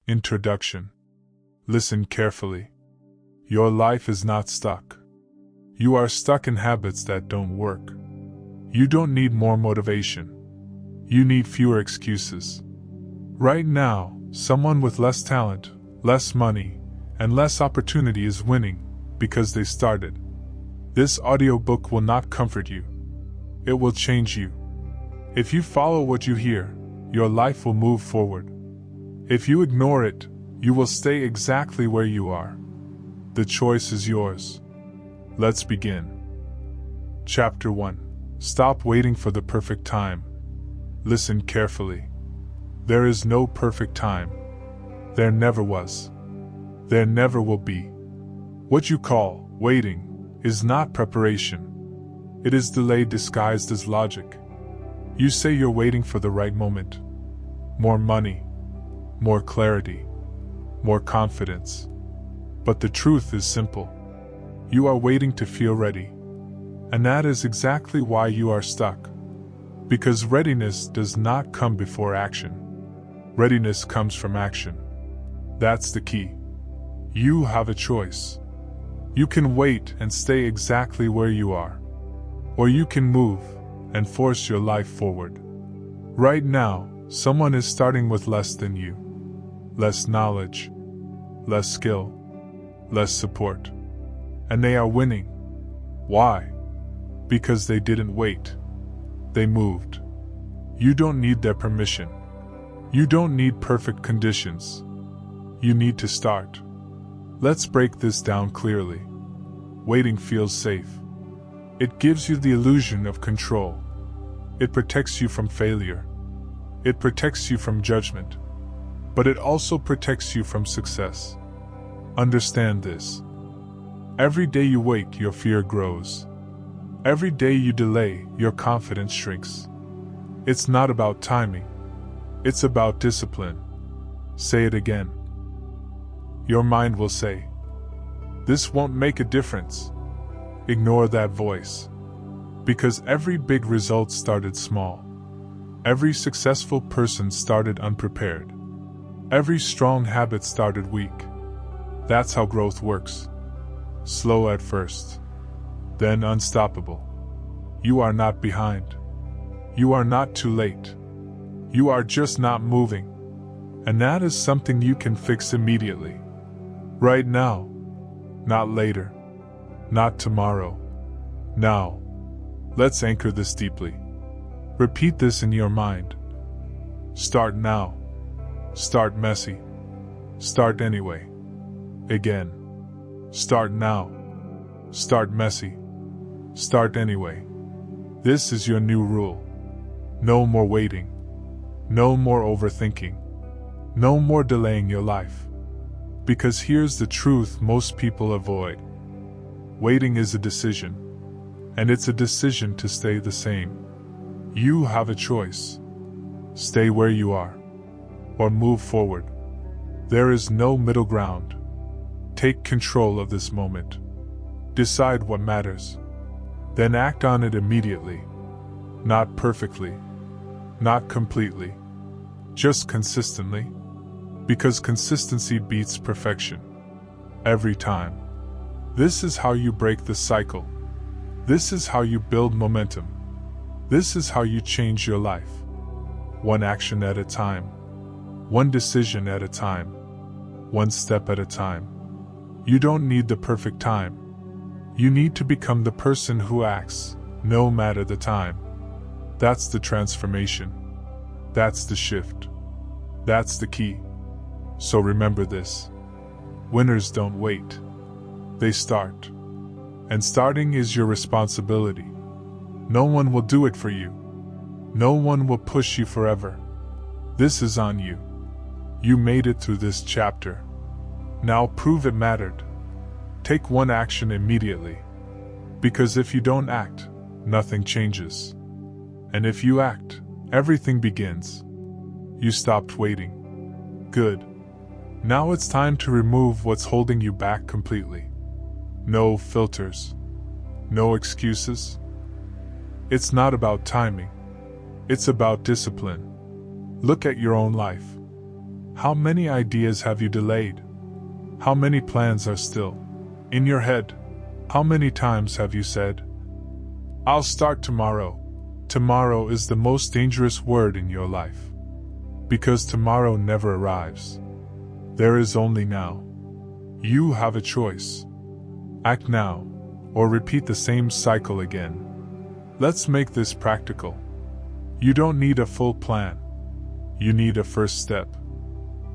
Introduction. Listen carefully. Your life is not stuck. You are stuck in habits that don't work. You don't need more motivation. You need fewer excuses. Right now, someone with less talent, less money, and less opportunity is winning because they started. This audiobook will not comfort you. It will change you. If you follow what you hear, your life will move forward. If you ignore it, you will stay exactly where you are. The choice is yours. Let's begin. Chapter 1. Stop waiting for the perfect time. Listen carefully. There is no perfect time. There never was. There never will be. What you call waiting is not preparation. It is delay disguised as logic. You say you're waiting for the right moment. More money. More clarity. More confidence. But the truth is simple. You are waiting to feel ready. And that is exactly why you are stuck. Because readiness does not come before action. Readiness comes from action. That's the key. You have a choice. You can wait and stay exactly where you are. Or you can move and force your life forward. Right now, someone is starting with less than you. Less knowledge. Less skill. Less support. And they are winning. Why? Because they didn't wait. They moved. You don't need their permission. You don't need perfect conditions. You need to start. Let's break this down clearly. Waiting feels safe. It gives you the illusion of control. It protects you from failure. It protects you from judgment. But it also protects you from success. Understand this. Every day you wait, your fear grows. Every day you delay, your confidence shrinks. It's not about timing. It's about discipline. Say it again. Your mind will say, "This won't make a difference." Ignore that voice. Because every big result started small. Every successful person started unprepared. Every strong habit started weak. That's how growth works. Slow at first. Then unstoppable. You are not behind. You are not too late. You are just not moving. And that is something you can fix immediately. Right now. Not later. Not tomorrow. Now. Let's anchor this deeply. Repeat this in your mind. Start now. Start messy. Start anyway. Again. Start now. Start messy. Start anyway. This is your new rule. No more waiting. No more overthinking. No more delaying your life. Because here's the truth most people avoid. Waiting is a decision. And it's a decision to stay the same. You have a choice. Stay where you are. Or move forward. There is no middle ground. Take control of this moment. Decide what matters. Then act on it immediately. Not perfectly. Not completely. Just consistently. Because consistency beats perfection. Every time. This is how you break the cycle. This is how you build momentum. This is how you change your life. One action at a time. One decision at a time. One step at a time. You don't need the perfect time. You need to become the person who acts, no matter the time. That's the transformation. That's the shift. That's the key. So remember this. Winners don't wait. They start. And starting is your responsibility. No one will do it for you. No one will push you forever. This is on you. You made it through this chapter. Now prove it mattered. Take one action immediately. Because if you don't act, nothing changes. And if you act, everything begins. You stopped waiting. Good. Now it's time to remove what's holding you back completely. No filters. No excuses. It's not about timing. It's about discipline. Look at your own life. How many ideas have you delayed? How many plans are still in your head? How many times have you said, "I'll start tomorrow"? Tomorrow is the most dangerous word in your life. Because tomorrow never arrives. There is only now. You have a choice. Act now, or repeat the same cycle again. Let's make this practical. You don't need a full plan. You need a first step.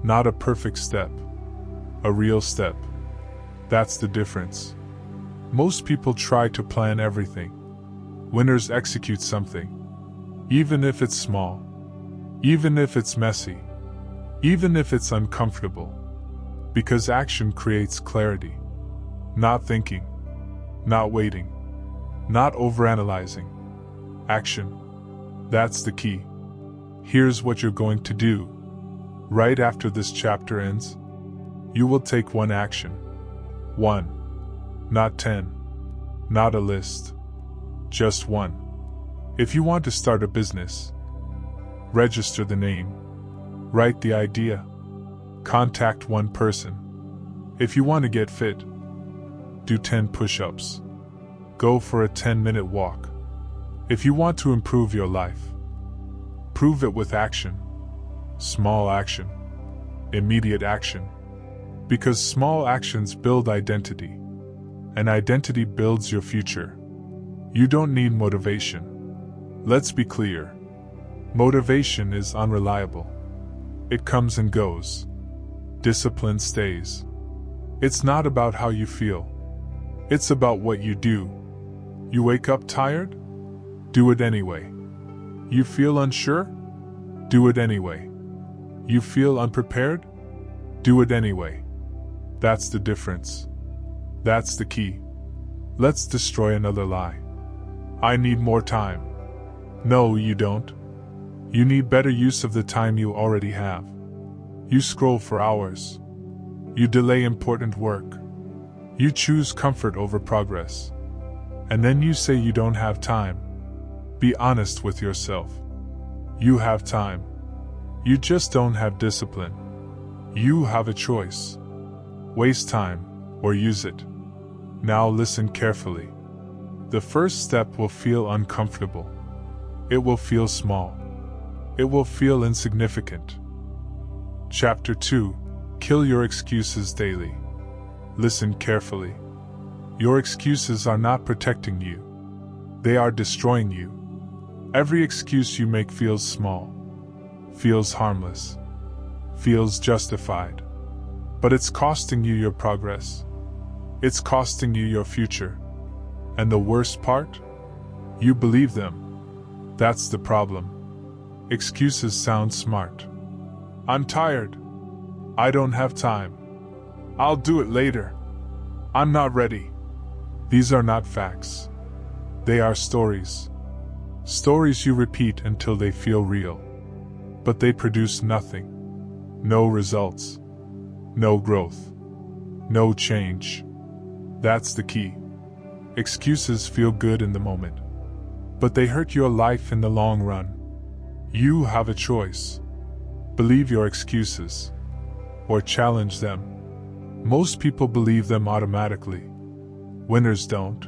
Not a perfect step. A real step. That's the difference. Most people try to plan everything. Winners execute something. Even if it's small. Even if it's messy. Even if it's uncomfortable. Because action creates clarity. Not thinking. Not waiting. Not overanalyzing. Action. That's the key. Here's what you're going to do. Right after this chapter ends, you will take one action. One. Not 10. Not a list. Just one. If you want to start a business, register the name. Write the idea. Contact one person. If you want to get fit, do 10 push-ups. Go for a 10-minute walk. If you want to improve your life, prove it with action. Small action. Immediate action. Because small actions build identity. And identity builds your future. You don't need motivation. Let's be clear. Motivation is unreliable. It comes and goes. Discipline stays. It's not about how you feel. It's about what you do. You wake up tired? Do it anyway. You feel unsure? Do it anyway. You feel unprepared? Do it anyway. That's the difference. That's the key. Let's destroy another lie. I need more time. No, you don't. You need better use of the time you already have. You scroll for hours. You delay important work. You choose comfort over progress. And then you say you don't have time. Be honest with yourself. You have time. You just don't have discipline. You have a choice. Waste time, or use it. Now listen carefully. The first step will feel uncomfortable. It will feel small. It will feel insignificant. Chapter 2. Kill your excuses daily. Listen carefully. Your excuses are not protecting you. They are destroying you. Every excuse you make feels small, feels harmless, feels justified. But it's costing you your progress. It's costing you your future. And the worst part? You believe them. That's the problem. Excuses sound smart. I'm tired. I don't have time. I'll do it later. I'm not ready. These are not facts. They are stories. Stories you repeat until they feel real. But they produce nothing. No results. No growth. No change. That's the key. Excuses feel good in the moment. But they hurt your life in the long run. You have a choice. Believe your excuses. Or challenge them. Most people believe them automatically. Winners don't.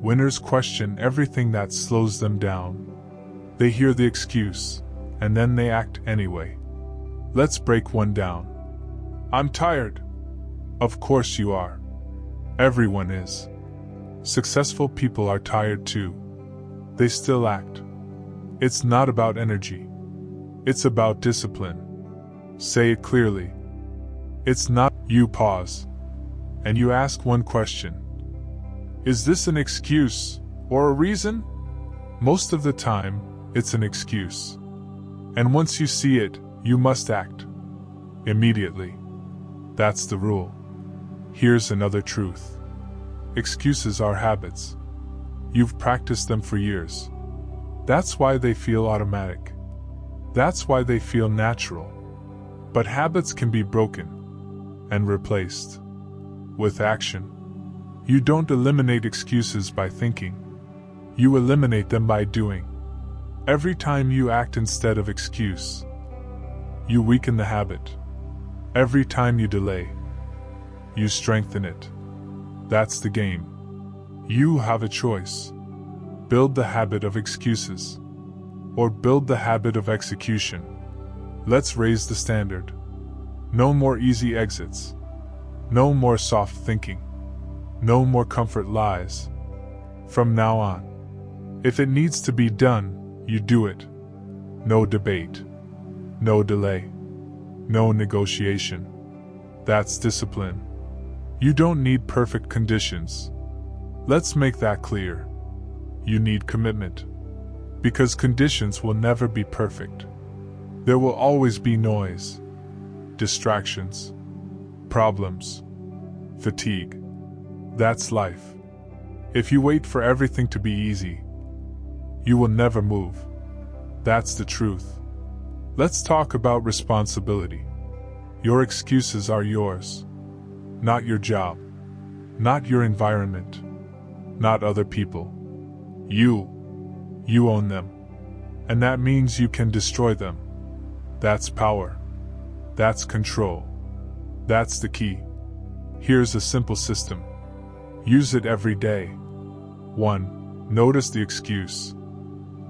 Winners question everything that slows them down. They hear the excuse, and then they act anyway. Let's break one down. I'm tired. Of course you are. Everyone is. Successful people are tired too. They still act. It's not about energy. It's about discipline. Say it clearly. It's not. You pause. And you ask one question. Is this an excuse, or a reason? Most of the time, it's an excuse. And once you see it, you must act. Immediately. That's the rule. Here's another truth. Excuses are habits. You've practiced them for years. That's why they feel automatic. That's why they feel natural. But habits can be broken and replaced with action. You don't eliminate excuses by thinking. You eliminate them by doing. Every time you act instead of excuse, you weaken the habit. Every time you delay, you strengthen it. That's the game. You have a choice. Build the habit of excuses, or build the habit of execution. Let's raise the standard. No more easy exits. No more soft thinking. No more comfort lies. From now on, if it needs to be done, you do it. No debate. No delay. No negotiation. That's discipline. You don't need perfect conditions. Let's make that clear. You need commitment. Because conditions will never be perfect. There will always be noise, distractions, problems, fatigue. That's life. If you wait for everything to be easy, you will never move. That's the truth. Let's talk about responsibility. Your excuses are yours, not your job, not your environment, not other people. You own them. And that means you can destroy them. That's power. That's control. That's the key. Here's a simple system. Use it every day. 1. Notice the excuse.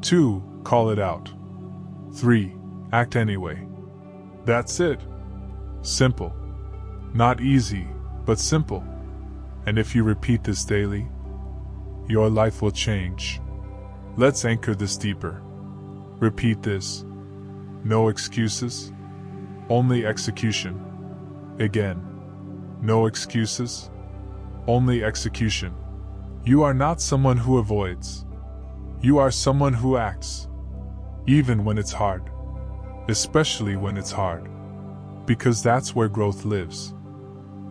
2. Call it out. 3. Act anyway. That's it. Simple. Not easy, but simple. And if you repeat this daily, your life will change. Let's anchor this deeper. Repeat this. No excuses, only execution. Again. No excuses, only execution. You are not someone who avoids. You are someone who acts. Even when it's hard. Especially when it's hard. Because that's where growth lives.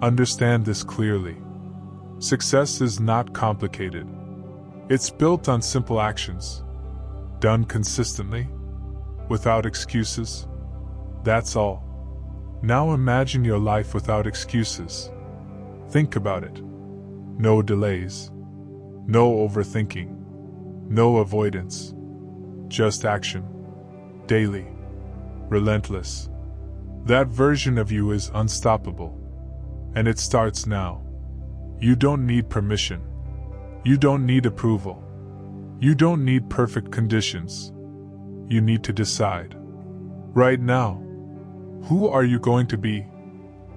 Understand this clearly. Success is not complicated. It's built on simple actions. Done consistently. Without excuses. That's all. Now imagine your life without excuses. Think about it. No delays. No overthinking. No avoidance. Just action. Daily. Relentless. That version of you is unstoppable. And it starts now. You don't need permission. You don't need approval. You don't need perfect conditions. You need to decide. Right now. Who are you going to be?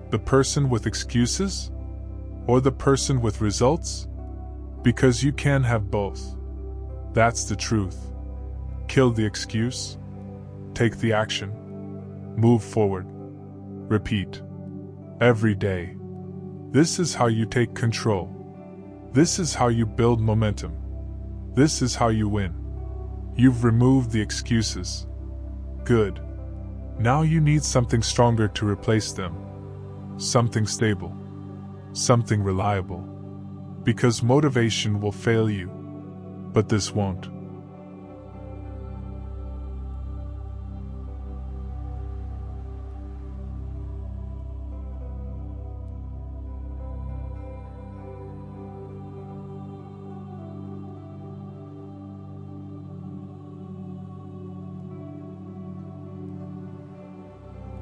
The person with excuses? Or the person with results? Because you can have both. That's the truth. Kill the excuse. Take the action. Move forward. Repeat. Every day. This is how you take control. This is how you build momentum. This is how you win. You've removed the excuses. Good. Now you need something stronger to replace them. Something stable. Something reliable. Because motivation will fail you. But this won't.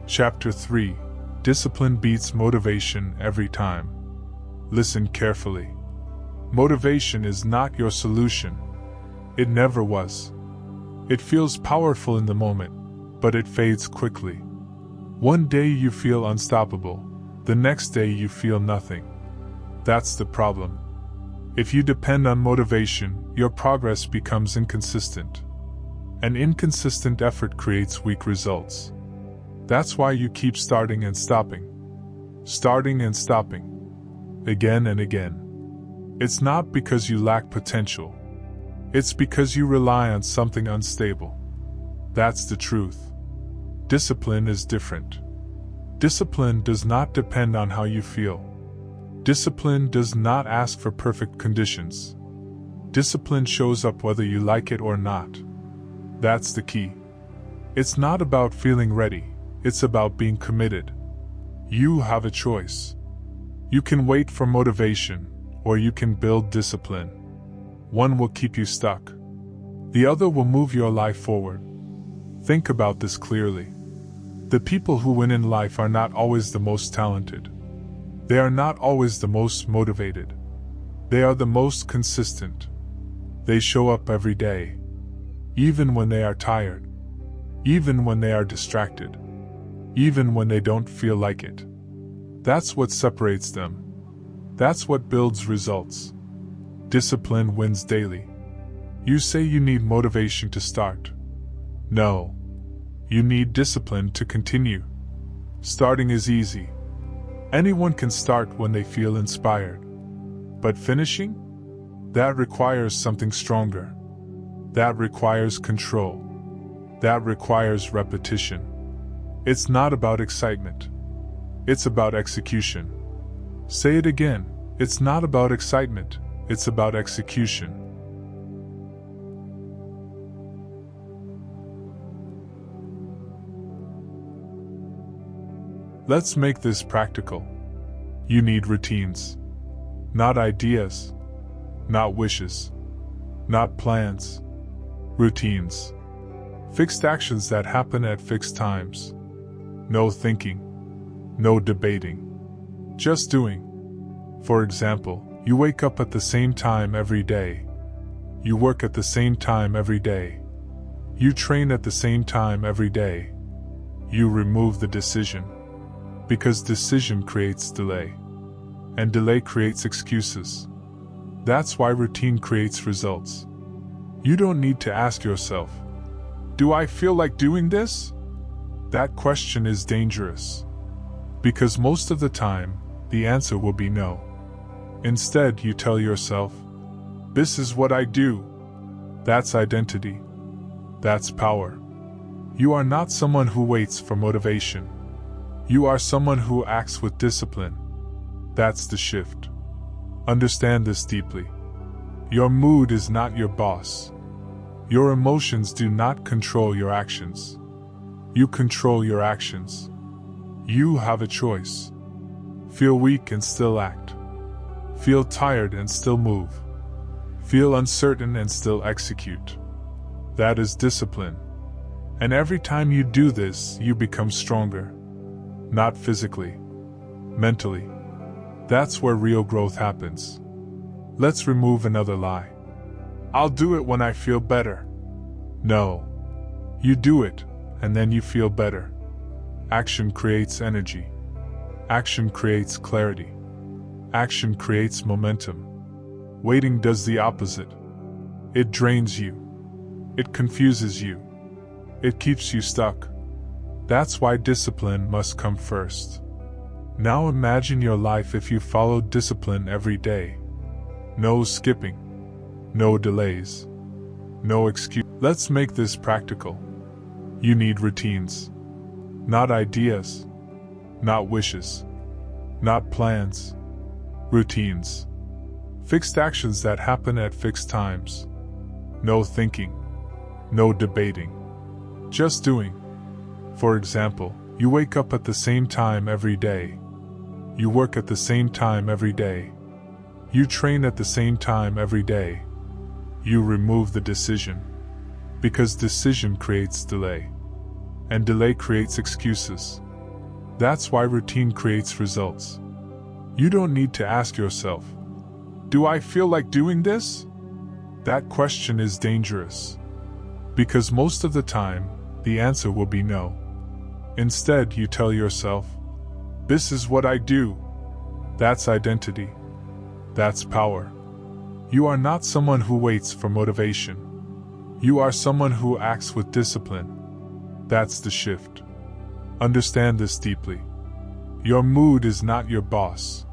Chapter 3. Discipline beats motivation every time. Listen carefully. Motivation is not your solution. It never was. It feels powerful in the moment, but it fades quickly. One day you feel unstoppable, the next day you feel nothing. That's the problem. If you depend on motivation, your progress becomes inconsistent. An inconsistent effort creates weak results. That's why you keep starting and stopping. Starting and stopping. Again and again. It's not because you lack potential. It's because you rely on something unstable. That's the truth. Discipline is different. Discipline does not depend on how you feel. Discipline does not ask for perfect conditions. Discipline shows up whether you like it or not. That's the key. It's not about feeling ready. It's about being committed. You have a choice. You can wait for motivation, or you can build discipline. One will keep you stuck. The other will move your life forward. Think about this clearly. The people who win in life are not always the most talented. They are not always the most motivated. They are the most consistent. They show up every day, even when they are tired, even when they are distracted, even when they don't feel like it. That's what separates them. That's what builds results. Discipline wins daily. You say you need motivation to start. No. You need discipline to continue. Starting is easy. Anyone can start when they feel inspired. But finishing? That requires something stronger. That requires control. That requires repetition. It's not about excitement. It's about execution. Say it again. It's not about excitement. It's about execution. Let's make this practical. You need routines. Not ideas. Not wishes. Not plans. Routines. Fixed actions that happen at fixed times. No thinking. No debating. Just doing. For example, you wake up at the same time every day. You work at the same time every day. You train at the same time every day. You remove the decision. Because decision creates delay. And delay creates excuses. That's why routine creates results. You don't need to ask yourself, "Do I feel like doing this?" That question is dangerous. Because most of the time, the answer will be no. Instead, you tell yourself, "This is what I do." That's identity. That's power. You are not someone who waits for motivation. You are someone who acts with discipline. That's the shift. Understand this deeply. Your mood is not your boss. Your emotions do not control your actions. You control your actions. You have a choice. Feel weak and still act. Feel tired and still move. Feel uncertain and still execute. That is discipline. And every time you do this, you become stronger. Not physically, mentally. That's where real growth happens. Let's remove another lie. I'll do it when I feel better. No. You do it, and then you feel better. Action creates energy. Action creates clarity. Action creates momentum. Waiting does the opposite. It drains you. It confuses you. It keeps you stuck. That's why discipline must come first. Now imagine your life if you followed discipline every day. No skipping. No delays. No excuse. Let's make this practical. You need routines. Not ideas. Not wishes. Not plans. Routines. Fixed actions that happen at fixed times. No thinking. No debating. Just doing. For example, you wake up at the same time every day. You work at the same time every day. You train at the same time every day. You remove the decision. Because decision creates delay. And delay creates excuses. That's why routine creates results. You don't need to ask yourself, "Do I feel like doing this?" That question is dangerous. Because most of the time, the answer will be no. Instead, you tell yourself, "This is what I do." That's identity. That's power. You are not someone who waits for motivation. You are someone who acts with discipline. That's the shift. Understand this deeply. Your mood is not your boss.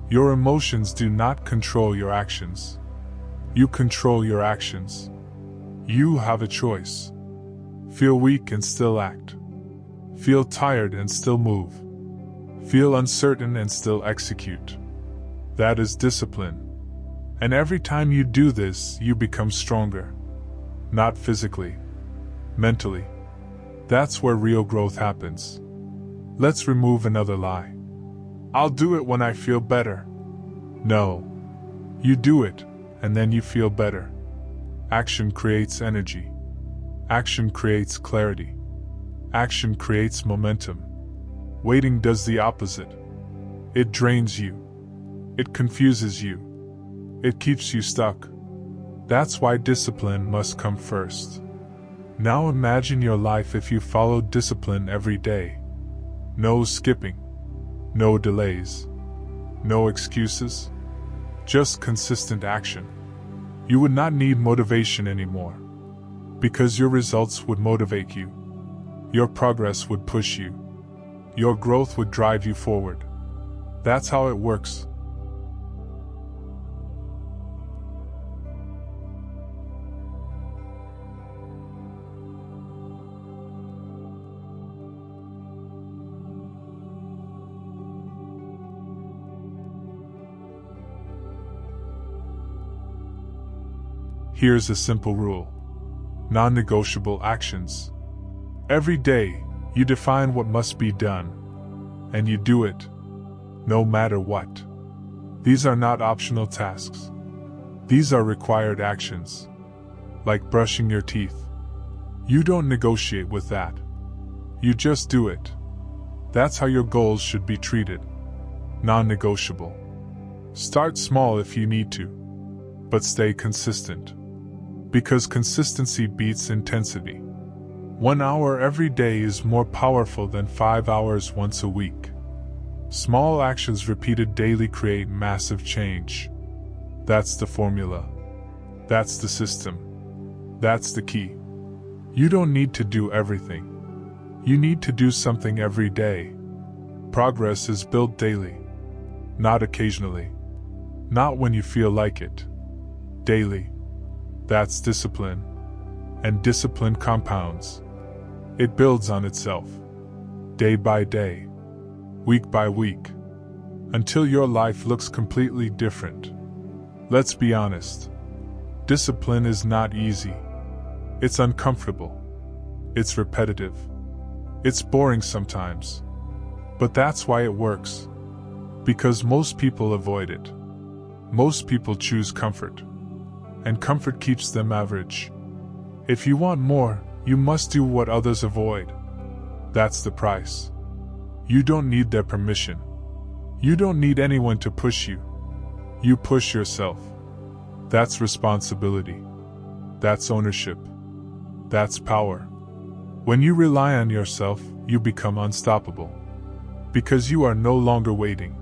Your emotions do not control your actions. You control your actions. You have a choice. Feel weak and still act. Feel tired and still move. Feel uncertain and still execute. That is discipline. And every time you do this, you become stronger. Not physically, mentally. That's where real growth happens. Let's remove another lie. I'll do it when I feel better. No. You do it, and then you feel better. Action creates energy. Action creates clarity. Action creates momentum. Waiting does the opposite. It drains you. It confuses you. It keeps you stuck. That's why discipline must come first. Now imagine your life if you followed discipline every day. No skipping. No delays. No excuses. Just consistent action. You would not need motivation anymore. Because your results would motivate you. Your progress would push you. Your growth would drive you forward. That's how it works. Here's a simple rule. Non-negotiable actions. Every day, you define what must be done, and you do it, no matter what. These are not optional tasks. These are required actions, like brushing your teeth. You don't negotiate with that. You just do it. That's how your goals should be treated. Non-negotiable. Start small if you need to, but stay consistent. Because consistency beats intensity. 1 hour every day is more powerful than 5 hours once a week. Small actions repeated daily create massive change. That's the formula. That's the system. That's the key. You don't need to do everything. You need to do something every day. Progress is built daily. Not occasionally. Not when you feel like it. Daily. That's discipline. And discipline compounds. It builds on itself. Day by day. Week by week. Until your life looks completely different. Let's be honest. Discipline is not easy. It's uncomfortable. It's repetitive. It's boring sometimes. But that's why it works. Because most people avoid it. Most people choose comfort. And comfort keeps them average. If you want more, you must do what others avoid. That's the price. You don't need their permission. You don't need anyone to push you. You push yourself. That's responsibility. That's ownership. That's power. When you rely on yourself, you become unstoppable. Because you are no longer waiting.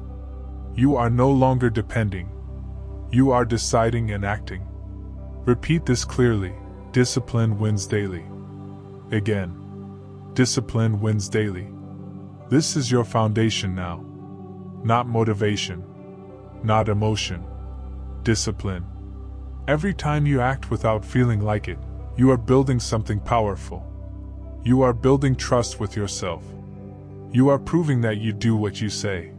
You are no longer depending. You are deciding and acting. Repeat this clearly. Discipline wins daily. Again. Discipline wins daily. This is your foundation now. Not motivation. Not emotion. Discipline. Every time you act without feeling like it, you are building something powerful. You are building trust with yourself. You are proving that you do what you say.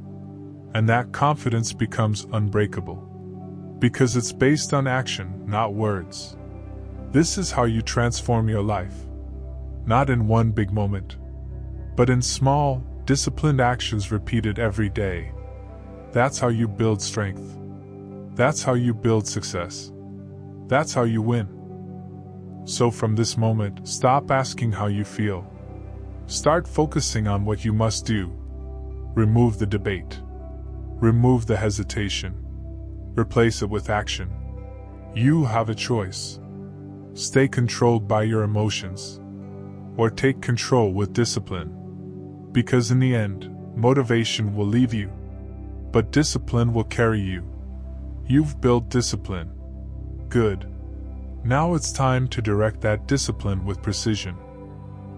And that confidence becomes unbreakable. Because it's based on action, not words. This is how you transform your life. Not in one big moment, but in small, disciplined actions repeated every day. That's how you build strength. That's how you build success. That's how you win. So from this moment, stop asking how you feel. Start focusing on what you must do. Remove the debate. Remove the hesitation. Replace it with action. You have a choice. Stay controlled by your emotions. Or take control with discipline. Because in the end, motivation will leave you. But discipline will carry you. You've built discipline. Good. Now it's time to direct that discipline with precision.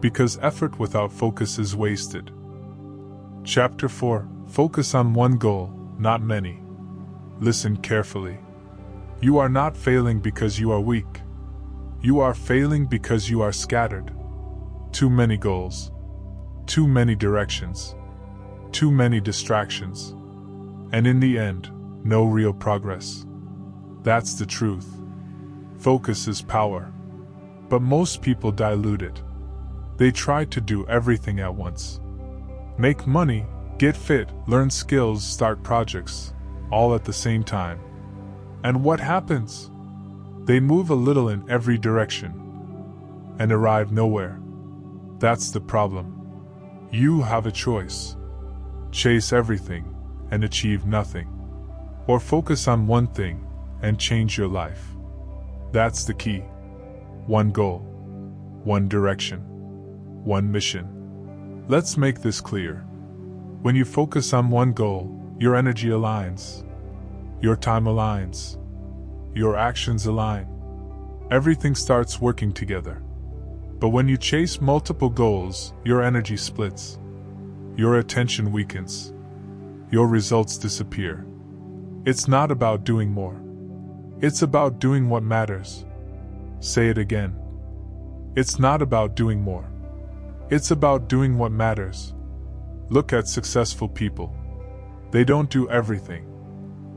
Because effort without focus is wasted. Chapter 4. Focus on one goal, not many. Listen carefully. You are not failing because you are weak. You are failing because you are scattered. Too many goals. Too many directions. Too many distractions. And in the end, no real progress. That's the truth. Focus is power. But most people dilute it. They try to do everything at once. Make money, get fit, learn skills, start projects, all at the same time. And what happens? They move a little in every direction and arrive nowhere. That's the problem. You have a choice. Chase everything and achieve nothing. Or focus on one thing and change your life. That's the key. One goal, one direction, one mission. Let's make this clear. When you focus on one goal, your energy aligns. Your time aligns. Your actions align. Everything starts working together. But when you chase multiple goals, your energy splits. Your attention weakens. Your results disappear. It's not about doing more. It's about doing what matters. Say it again. It's not about doing more. It's about doing what matters. Look at successful people. They don't do everything.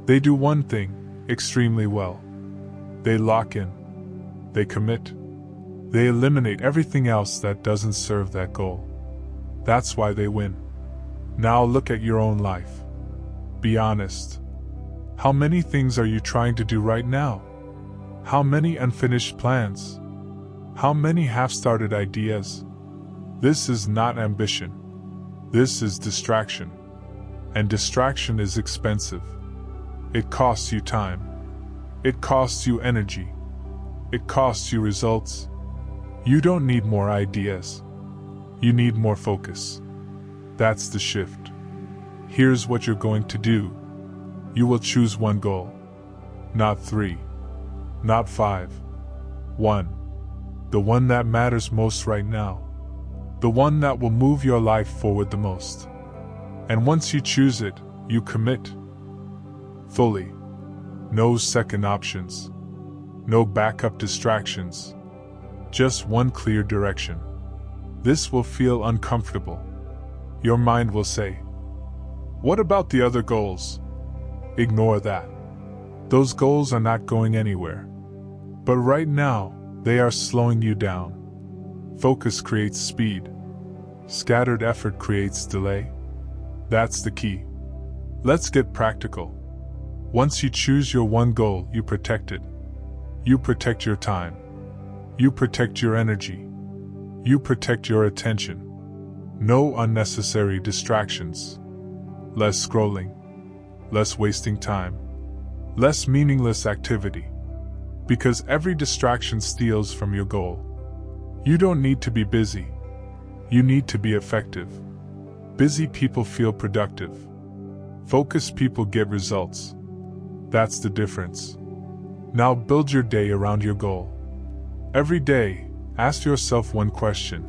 They do one thing extremely well. They lock in. They commit. They eliminate everything else that doesn't serve that goal. That's why they win. Now look at your own life. Be honest. How many things are you trying to do right now? How many unfinished plans? How many half-started ideas? This is not ambition. This is distraction. And distraction is expensive. It costs you time. It costs you energy. It costs you results. You don't need more ideas. You need more focus. That's the shift. Here's what you're going to do. You will choose one goal. Not 3. Not 5. 1. The one that matters most right now. The one that will move your life forward the most. And once you choose it, you commit. Fully. No second options. No backup distractions. Just one clear direction. This will feel uncomfortable. Your mind will say, "What about the other goals?" Ignore that. Those goals are not going anywhere. But right now, they are slowing you down. Focus creates speed. Scattered effort creates delay. That's the key. Let's get practical. Once you choose your one goal, you protect it. You protect your time. You protect your energy. You protect your attention. No unnecessary distractions. Less scrolling. Less wasting time. Less meaningless activity. Because every distraction steals from your goal. You don't need to be busy. You need to be effective. Busy people feel productive. Focused people get results. That's the difference. Now build your day around your goal. Every day, ask yourself one question.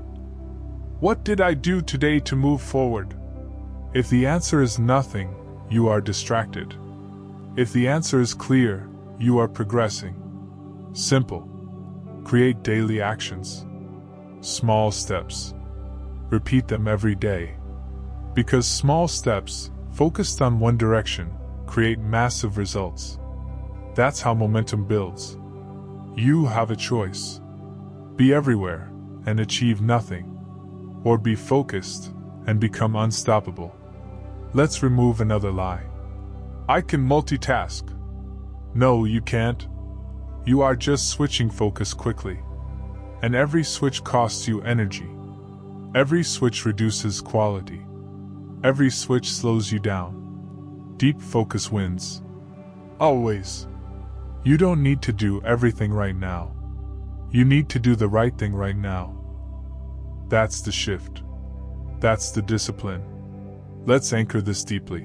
What did I do today to move forward? If the answer is nothing, you are distracted. If the answer is clear, you are progressing. Simple. Create daily actions. Small steps. Repeat them every day. Because small steps, focused on one direction, create massive results. That's how momentum builds. You have a choice. Be everywhere and achieve nothing. Or be focused and become unstoppable. Let's remove another lie. I can multitask. No, you can't. You are just switching focus quickly. And every switch costs you energy. Every switch reduces quality. Every switch slows you down. Deep focus wins. Always. You don't need to do everything right now. You need to do the right thing right now. That's the shift. That's the discipline. Let's anchor this deeply.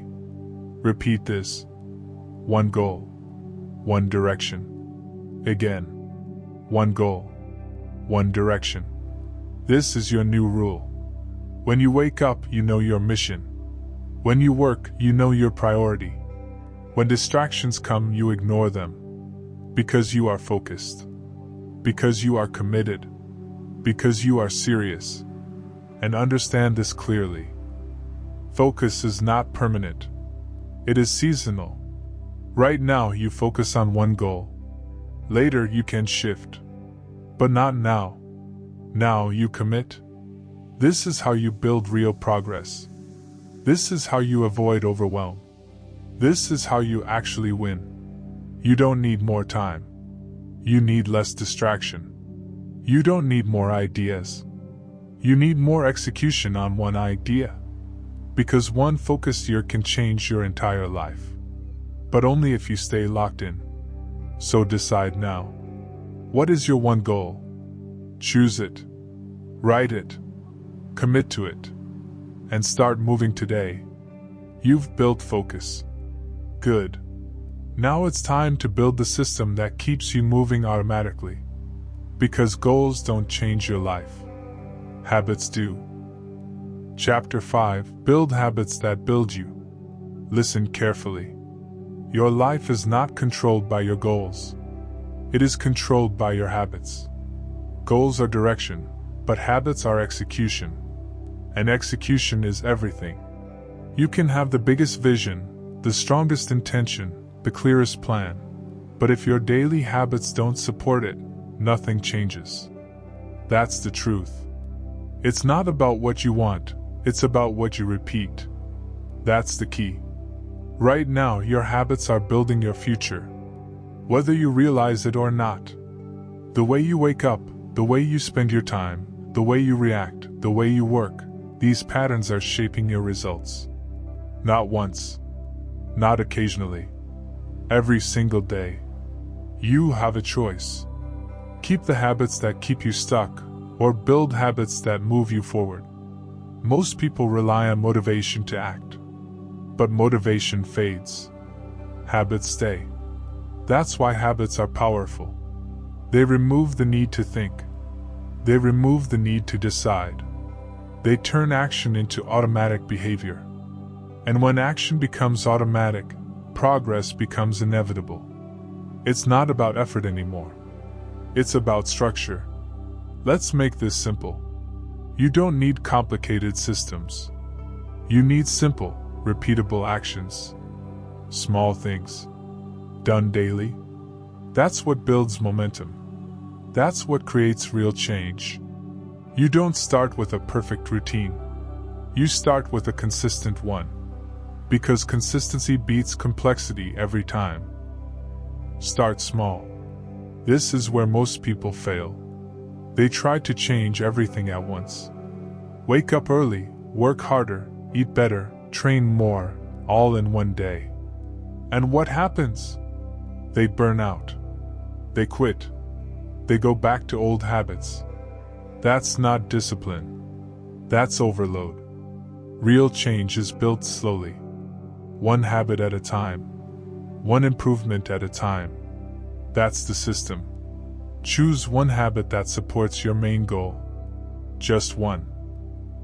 Repeat this. One goal. One direction. Again. One goal. One direction. This is your new rule. When you wake up, you know your mission. When you work, you know your priority. When distractions come, you ignore them. Because you are focused. Because you are committed. Because you are serious. And understand this clearly. Focus is not permanent. It is seasonal. Right now you focus on one goal. Later you can shift. But not now. Now you commit. This is how you build real progress. This is how you avoid overwhelm. This is how you actually win. You don't need more time. You need less distraction. You don't need more ideas. You need more execution on one idea. Because one focused year can change your entire life. But only if you stay locked in. So decide now. What is your one goal? Choose it. Write it. Commit to it. And start moving today. You've built focus. Good. Now it's time to build the system that keeps you moving automatically. Because goals don't change your life. Habits do. Chapter 5: Build habits that build you. Listen carefully. Your life is not controlled by your goals. It is controlled by your habits. Goals are direction, but habits are execution. And execution is everything. You can have the biggest vision, the strongest intention, the clearest plan. But if your daily habits don't support it, nothing changes. That's the truth. It's not about what you want, it's about what you repeat. That's the key. Right now, your habits are building your future. Whether you realize it or not. The way you wake up, the way you spend your time, the way you react, the way you work, these patterns are shaping your results. Not once. Not occasionally. Every single day. You have a choice. Keep the habits that keep you stuck, or build habits that move you forward. Most people rely on motivation to act. But motivation fades. Habits stay. That's why habits are powerful. They remove the need to think. They remove the need to decide. They turn action into automatic behavior. And when action becomes automatic, progress becomes inevitable. It's not about effort anymore. It's about structure. Let's make this simple. You don't need complicated systems. You need simple, repeatable actions. Small things. Done daily. That's what builds momentum. That's what creates real change. You don't start with a perfect routine. You start with a consistent one. Because consistency beats complexity every time. Start small. This is where most people fail. They try to change everything at once. Wake up early, work harder, eat better, train more, all in one day. And what happens? They burn out. They quit. They go back to old habits. That's not discipline. That's overload. Real change is built slowly. One habit at a time. One improvement at a time. That's the system. Choose one habit that supports your main goal. Just one.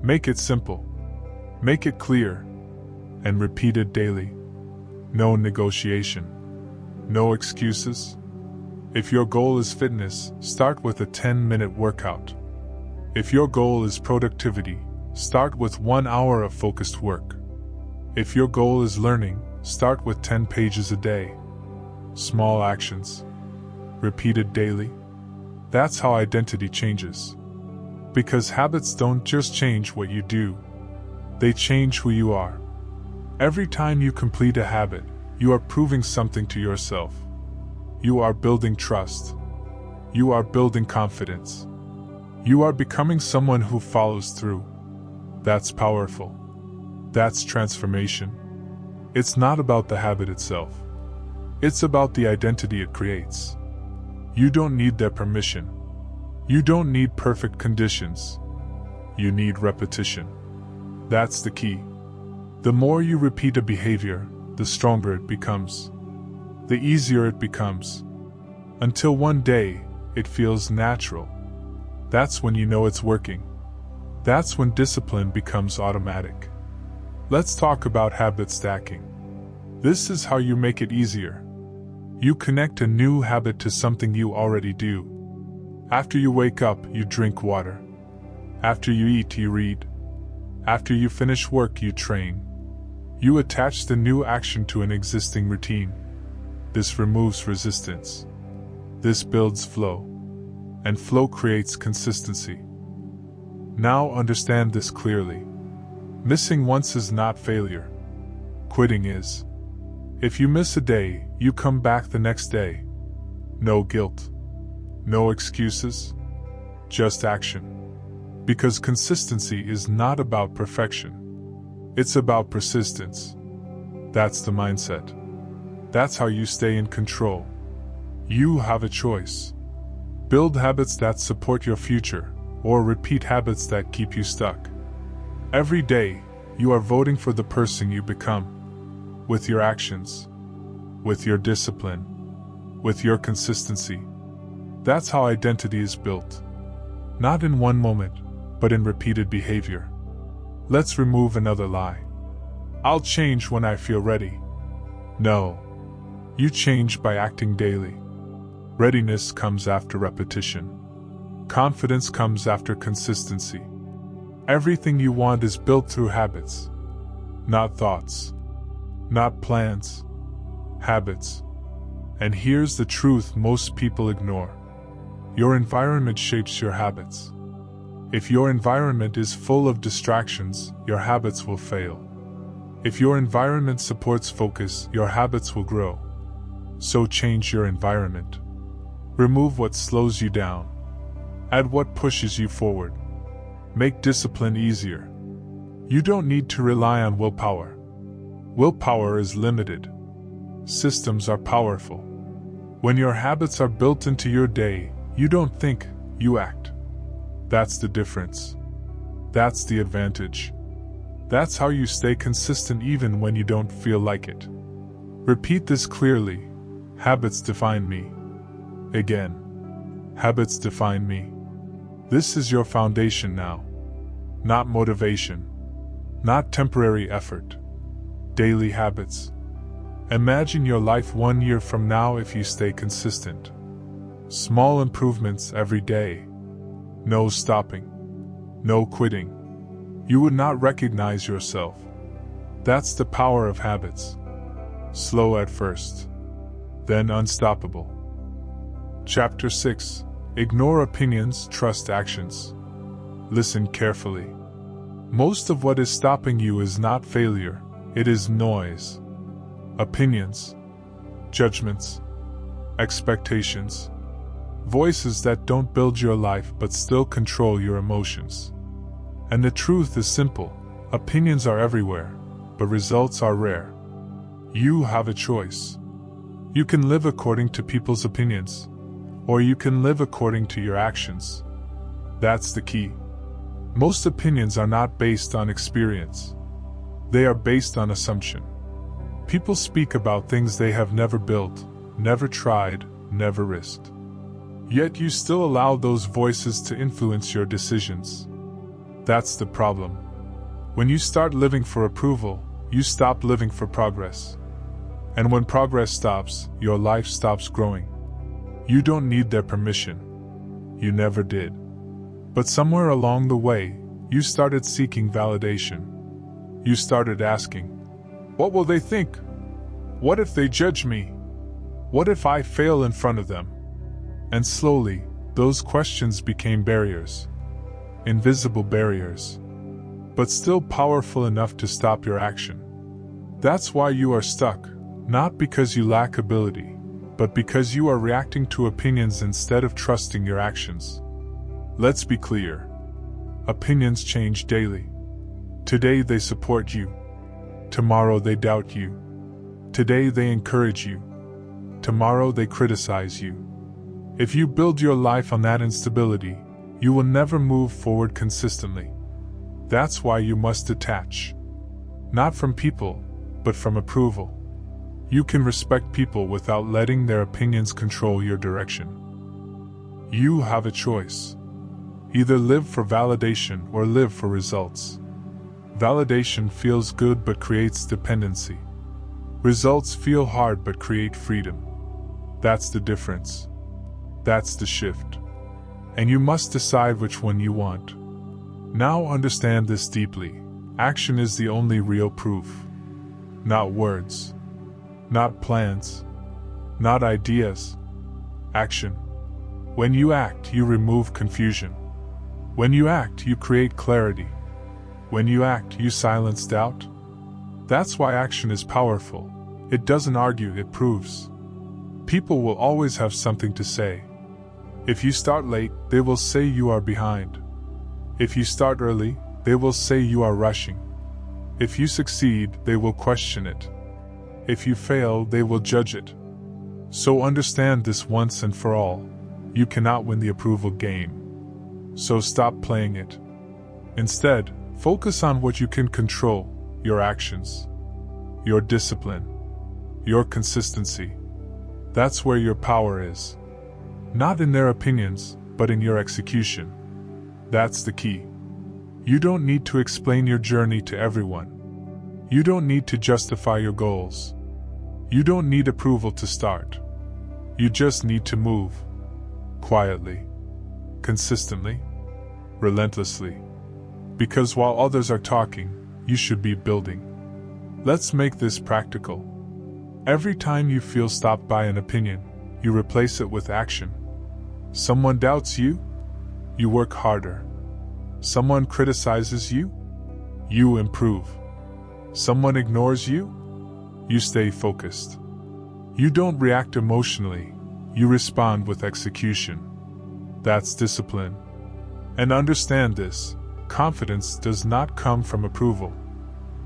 Make it simple. Make it clear. And repeat it daily. No negotiation. No excuses. If your goal is fitness, start with a 10-minute workout. If your goal is productivity, start with 1 hour of focused work. If your goal is learning, start with 10 pages a day. Small actions. Repeated daily. That's how identity changes. Because habits don't just change what you do. They change who you are. Every time you complete a habit, you are proving something to yourself. You are building trust. You are building confidence. You are becoming someone who follows through. That's powerful. That's transformation. It's not about the habit itself. It's about the identity it creates. You don't need their permission. You don't need perfect conditions. You need repetition. That's the key. The more you repeat a behavior, the stronger it becomes. The easier it becomes. Until one day, it feels natural. That's when you know it's working. That's when discipline becomes automatic. Let's talk about habit stacking. This is how you make it easier. You connect a new habit to something you already do. After you wake up, you drink water. After you eat, you read. After you finish work, you train. You attach the new action to an existing routine. This removes resistance. This builds flow. And flow creates consistency. Now understand this clearly. Missing once is not failure. Quitting is. If you miss a day, you come back the next day. No guilt. No excuses. Just action. Because consistency is not about perfection. It's about persistence. That's the mindset. That's how you stay in control. You have a choice. Build habits that support your future, or repeat habits that keep you stuck. Every day, you are voting for the person you become. With your actions, with your discipline, with your consistency. That's how identity is built. Not in one moment, but in repeated behavior. Let's remove another lie. I'll change when I feel ready. No. You change by acting daily. Readiness comes after repetition. Confidence comes after consistency. Everything you want is built through habits. Not thoughts. Not plans. Habits. And here's the truth most people ignore. Your environment shapes your habits. If your environment is full of distractions, your habits will fail. If your environment supports focus, your habits will grow. So change your environment. Remove what slows you down. Add what pushes you forward. Make discipline easier. You don't need to rely on willpower. Willpower is limited. Systems are powerful. When your habits are built into your day, you don't think, you act. That's the difference. That's the advantage. That's how you stay consistent even when you don't feel like it. Repeat this clearly. Habits define me. Again. Habits define me. This is your foundation now. Not motivation. Not temporary effort. Daily habits. Imagine your life 1 year from now if you stay consistent. Small improvements every day. No stopping. No quitting. You would not recognize yourself. That's the power of habits. Slow at first. Then unstoppable. Chapter 6. Ignore opinions, trust actions. Listen carefully. Most of what is stopping you is not failure, it is noise. Opinions, judgments, expectations, voices that don't build your life but still control your emotions. And the truth is simple, opinions are everywhere, but results are rare. You have a choice. You can live according to people's opinions, or you can live according to your actions. That's the key. Most opinions are not based on experience. They are based on assumption. People speak about things they have never built, never tried, never risked. Yet you still allow those voices to influence your decisions. That's the problem. When you start living for approval, you stop living for progress. And when progress stops, your life stops growing. You don't need their permission. You never did. But somewhere along the way, you started seeking validation. You started asking, what will they think? What if they judge me? What if I fail in front of them? And slowly, those questions became barriers. Invisible barriers. But still powerful enough to stop your action. That's why you are stuck, not because you lack ability, but because you are reacting to opinions instead of trusting your actions. Let's be clear. Opinions change daily. Today they support you. Tomorrow they doubt you. Today they encourage you. Tomorrow they criticize you. If you build your life on that instability, you will never move forward consistently. That's why you must detach. Not from people, but from approval. You can respect people without letting their opinions control your direction. You have a choice. Either live for validation or live for results. Validation feels good but creates dependency. Results feel hard but create freedom. That's the difference. That's the shift. And you must decide which one you want. Now understand this deeply. Action is the only real proof. Not words. Not plans. Not ideas. Action. When you act, you remove confusion. When you act, you create clarity. When you act, you silence doubt. That's why action is powerful. It doesn't argue, it proves. People will always have something to say. If you start late, they will say you are behind. If you start early, they will say you are rushing. If you succeed, they will question it. If you fail, they will judge it. So understand this once and for all. You cannot win the approval game. So stop playing it. Instead, focus on what you can control: your actions, your discipline, your consistency. That's where your power is. Not in their opinions, but in your execution. That's the key. You don't need to explain your journey to everyone. You don't need to justify your goals. You don't need approval to start. You just need to move. Quietly. Consistently. Relentlessly. Because while others are talking, you should be building. Let's make this practical. Every time you feel stopped by an opinion, you replace it with action. Someone doubts you? You work harder. Someone criticizes you? You improve. Someone ignores you? You stay focused. You don't react emotionally, you respond with execution. That's discipline. And understand this: confidence does not come from approval.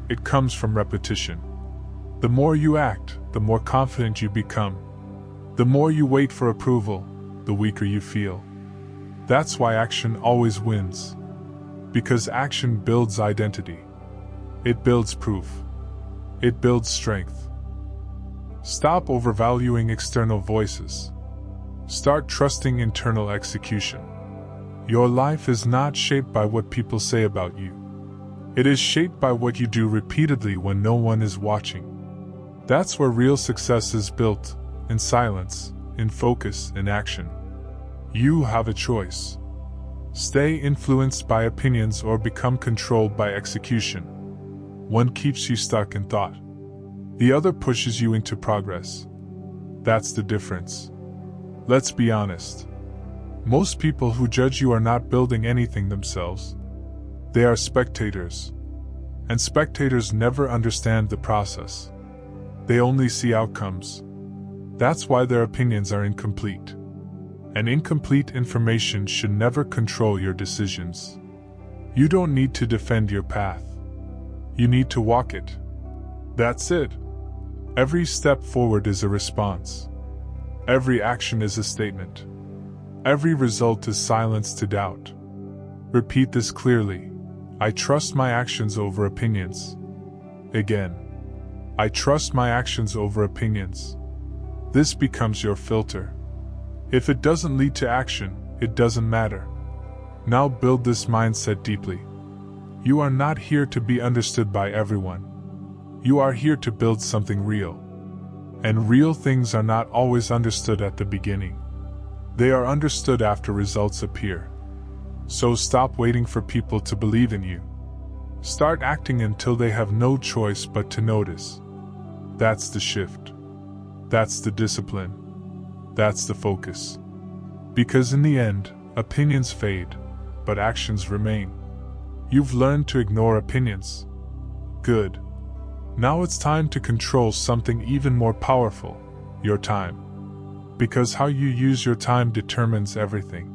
It comes from repetition. The more you act, the more confident you become. The more you wait for approval, the weaker you feel. That's why action always wins. Because action builds identity. It builds proof. It builds strength. Stop overvaluing external voices. Start trusting internal execution. Your life is not shaped by what people say about you. It is shaped by what you do repeatedly when no one is watching. That's where real success is built, in silence, in focus, in action. You have a choice. Stay influenced by opinions or become controlled by execution. One keeps you stuck in thought. The other pushes you into progress. That's the difference. Let's be honest. Most people who judge you are not building anything themselves. They are spectators. And spectators never understand the process. They only see outcomes. That's why their opinions are incomplete. And incomplete information should never control your decisions. You don't need to defend your path. You need to walk it. That's it. Every step forward is a response. Every action is a statement. Every result is silence to doubt. Repeat this clearly. I trust my actions over opinions. Again. I trust my actions over opinions. This becomes your filter. If it doesn't lead to action, it doesn't matter. Now build this mindset deeply. You are not here to be understood by everyone. You are here to build something real. And real things are not always understood at the beginning. They are understood after results appear. So stop waiting for people to believe in you. Start acting until they have no choice but to notice. That's the shift. That's the discipline. That's the focus. Because in the end, opinions fade, but actions remain. You've learned to ignore opinions. Good. Now it's time to control something even more powerful: your time. Because how you use your time determines everything.